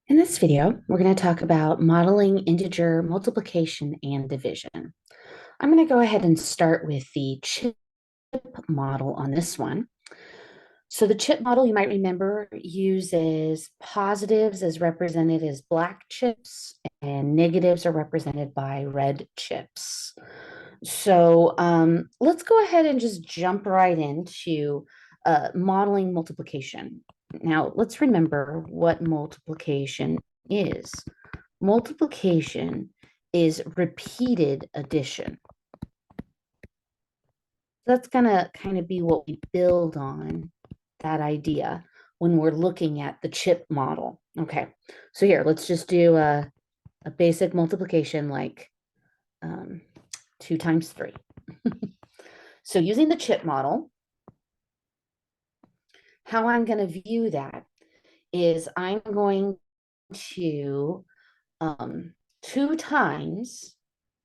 In this video, we're going to talk about modeling integer multiplication and division. I'm going to go ahead and start with the chip model on this one. So the chip model, you might remember, uses positives as represented as black chips and negatives are represented by red chips. So let's go ahead and just jump right into modeling multiplication. Now, let's remember what multiplication is. Multiplication is repeated addition. That's going to kind of be what we build on that idea when we're looking at the chip model. Okay, so here, let's just do a basic multiplication like 2 times 3. So using the chip model, how I'm going to view that is I'm going to 2 times,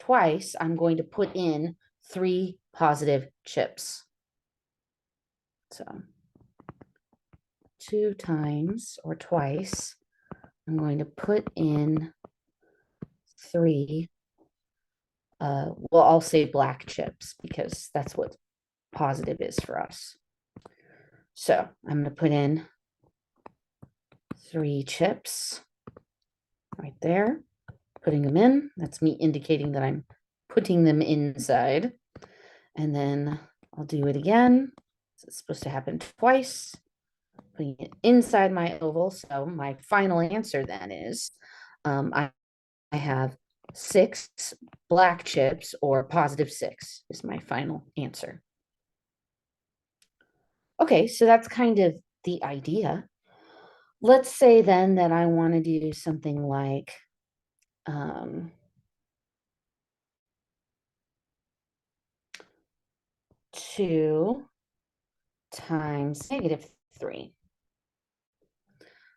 twice, I'm going to put in 3 positive chips. So 2 times or twice, I'm going to put in 3, well, I'll say black chips because that's what positive is for us. So I'm going to put in 3 chips right there, putting them in. That's me indicating that I'm putting them inside. And then I'll do it again. So it's supposed to happen twice, putting it inside my oval. So my final answer then is I have 6 black chips, or positive 6 is my final answer. Okay, so that's kind of the idea. Let's say then that I want to do something like 2 times negative 3.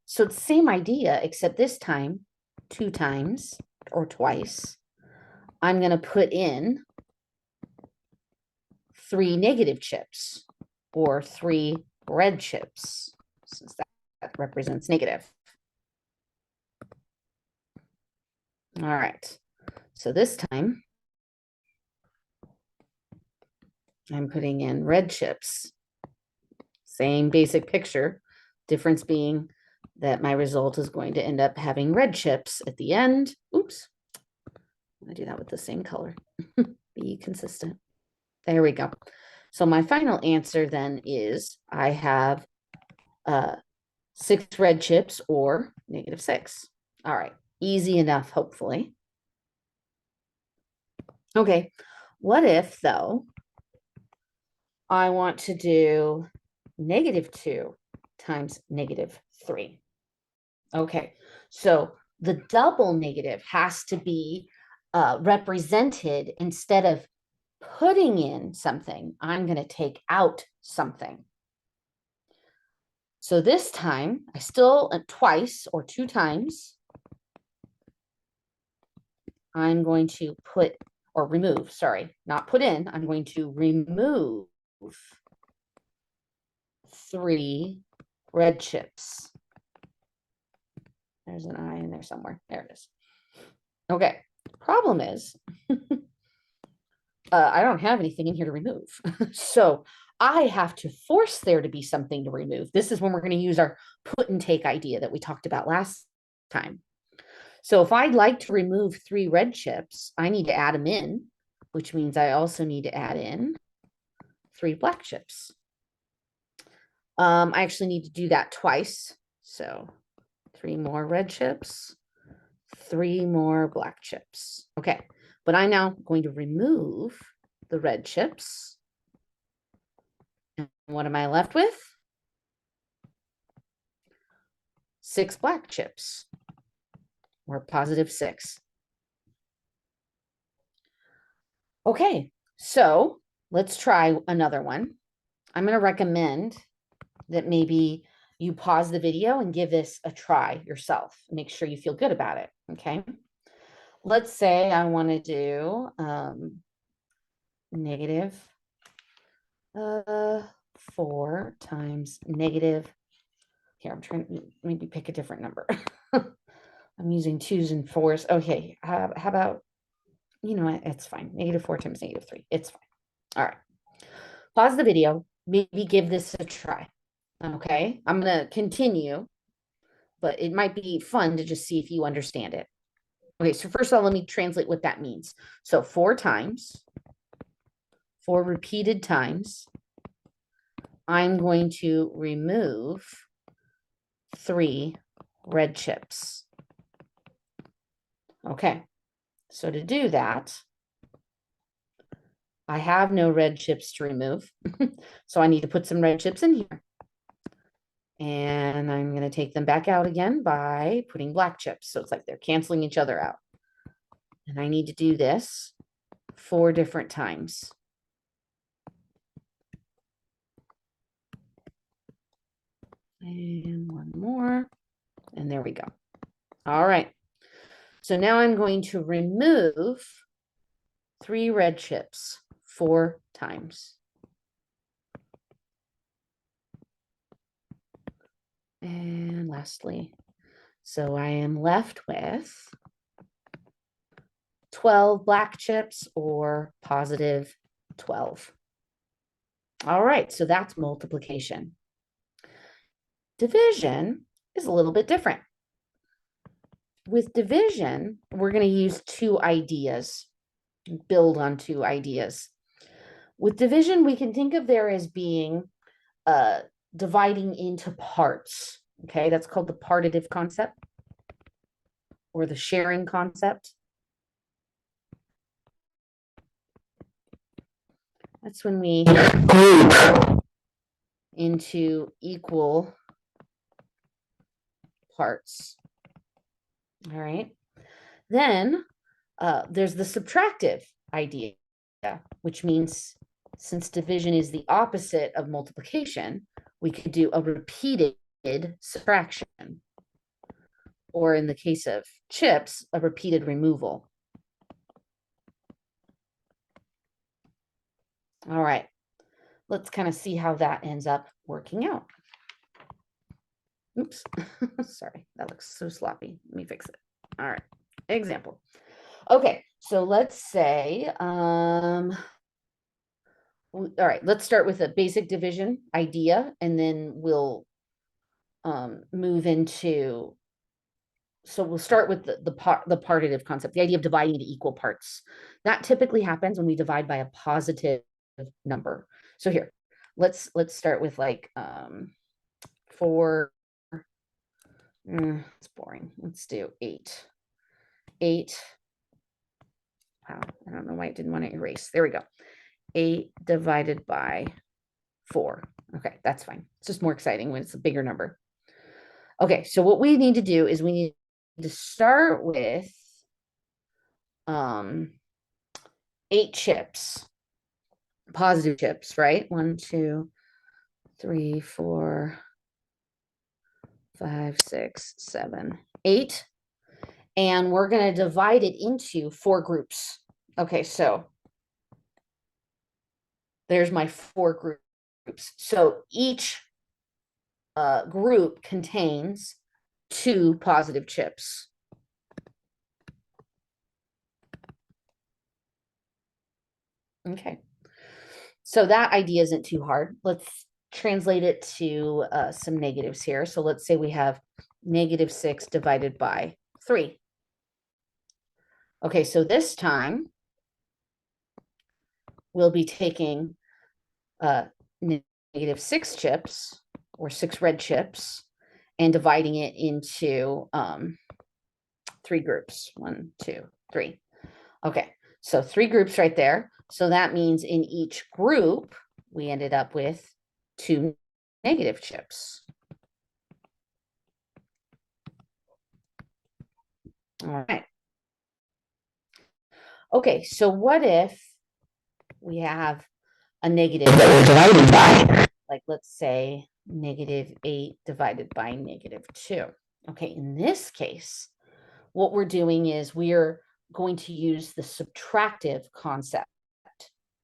So it's the same idea, except this time, 2 times or twice, I'm going to put in 3 negative chips or 3 red chips, since that represents negative. All right, so this time I'm putting in red chips. Same basic picture, difference being that my result is going to end up having red chips at the end. Oops, I do that with the same color. Be consistent. There we go. So my final answer then is I have 6 red chips or negative 6. All right, easy enough, hopefully. Okay, what if though I want to do negative 2 times negative 3? Okay, so the double negative has to be represented. Instead of putting in something, I'm going to take out something. So this time, I still, twice or 2 times, I'm going to put, or remove, sorry, not put in, I'm going to remove 3 red chips. There's an I in there somewhere. There it is. Okay, problem is, I don't have anything in here to remove. So I have to force there to be something to remove. This is when we're going to use our put and take idea that we talked about last time. So if I'd like to remove 3 red chips, I need to add them in, which means I also need to add in 3 black chips. I actually need to do that twice. So 3 more red chips, 3 more black chips. Okay, but I'm now going to remove the red chips. And what am I left with? 6 black chips, or positive 6. Okay, so let's try another one. I'm going to recommend that maybe you pause the video and give this a try yourself. Make sure you feel good about it, okay? Let's say I want to do negative 4 times negative. Here, I'm trying to maybe pick a different number. I'm using 2s and 4s. Okay, how about, you know what? It's fine. -4 times -3. It's fine. All right. Pause the video. Maybe give this a try. Okay. I'm going to continue, but it might be fun to just see if you understand it. Okay. So, first of all, let me translate what that means. So, 4 times, 4 repeated times, I'm going to remove 3 red chips. Okay. So, to do that, I have no red chips to remove. So I need to put some red chips in here. And I'm going to take them back out again by putting black chips. So it's like they're canceling each other out. And I need to do this 4 different times. And one more. And there we go. All right. So now I'm going to remove 3 red chips 4 times. And lastly, so I am left with 12 black chips or positive 12. All right, so that's multiplication. Division is a little bit different. With division, we're going to use 2 ideas, build on 2 ideas. With division, we can think of there as being dividing into parts. Okay, that's called the partitive concept or the sharing concept. That's when we group into equal parts. All right. Then there's the subtractive idea, which means since division is the opposite of multiplication, we could do a repeated subtraction. Or in the case of chips, a repeated removal. All right. Let's kind of see how that ends up working out. Oops. Sorry, that looks so sloppy. Let me fix it. All right. Example. Okay, so let's say, all right, let's start with a basic division idea, and then we'll move into, so we'll start with the partitive concept, the idea of dividing into equal parts. That typically happens when we divide by a positive number. So here, let's start with like 4. It's boring. Let's do 8. 8. Wow, I don't know why it didn't want to erase. There we go. 8 divided by 4. Okay, that's fine. It's just more exciting when it's a bigger number. Okay, so what we need to do is we need to start with 8 chips, positive chips, right? 1, 2, 3, 4, 5, 6, 7, 8. And we're going to divide it into 4 groups. Okay, so there's my 4 groups. So each group contains 2 positive chips. Okay. So that idea isn't too hard. Let's translate it to some negatives here. So let's say we have -6 divided by 3. Okay, so this time we'll be taking -6 chips or 6 red chips and dividing it into 3 groups. 1, 2, 3. Okay, so 3 groups right there. So that means in each group, we ended up with 2 negative chips. All right. Okay, so what if we have a negative that we're divided by? Like, let's say -8 divided by -2. Okay, in this case, what we're doing is we're going to use the subtractive concept.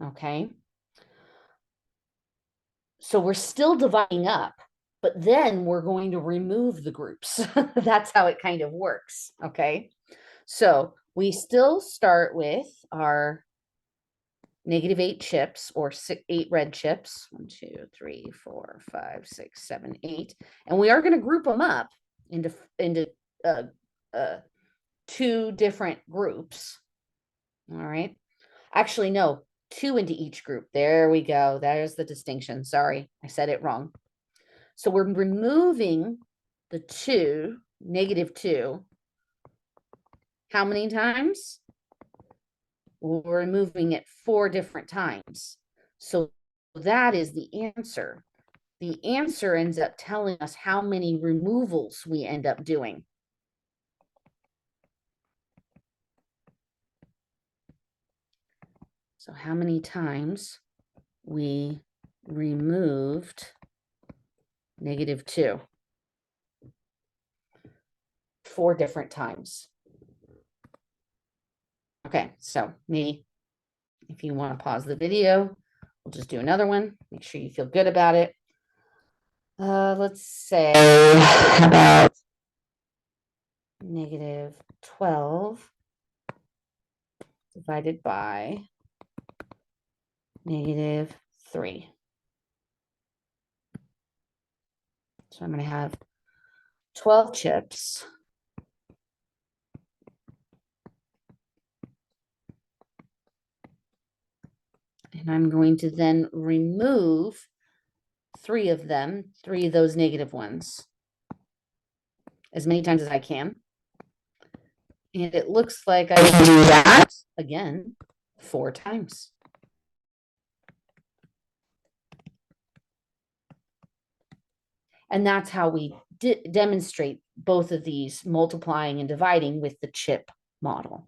Okay. So we're still dividing up, but then we're going to remove the groups. That's how it kind of works, okay? So we still start with our -8 chips or 8 red chips. 1, 2, 3, 4, 5, 6, 7, 8. And we are going to group them up into uh, uh, 2 different groups. All right. Actually, no, 2 into each group. There we go. There's the distinction. Sorry, I said it wrong. So we're removing the 2, -2. How many times? We're removing it 4 different times. So that is the answer. The answer ends up telling us how many removals we end up doing. So how many times we removed -2? 4 different times. Okay, so if you want to pause the video, we'll just do another one. Make sure you feel good about it. Let's say about -12 divided by -3. So I'm going to have 12 chips. And I'm going to then remove 3 of them, 3 of those negative ones, as many times as I can. And it looks like I can do that again 4 times. And that's how we demonstrate both of these, multiplying and dividing with the chip model.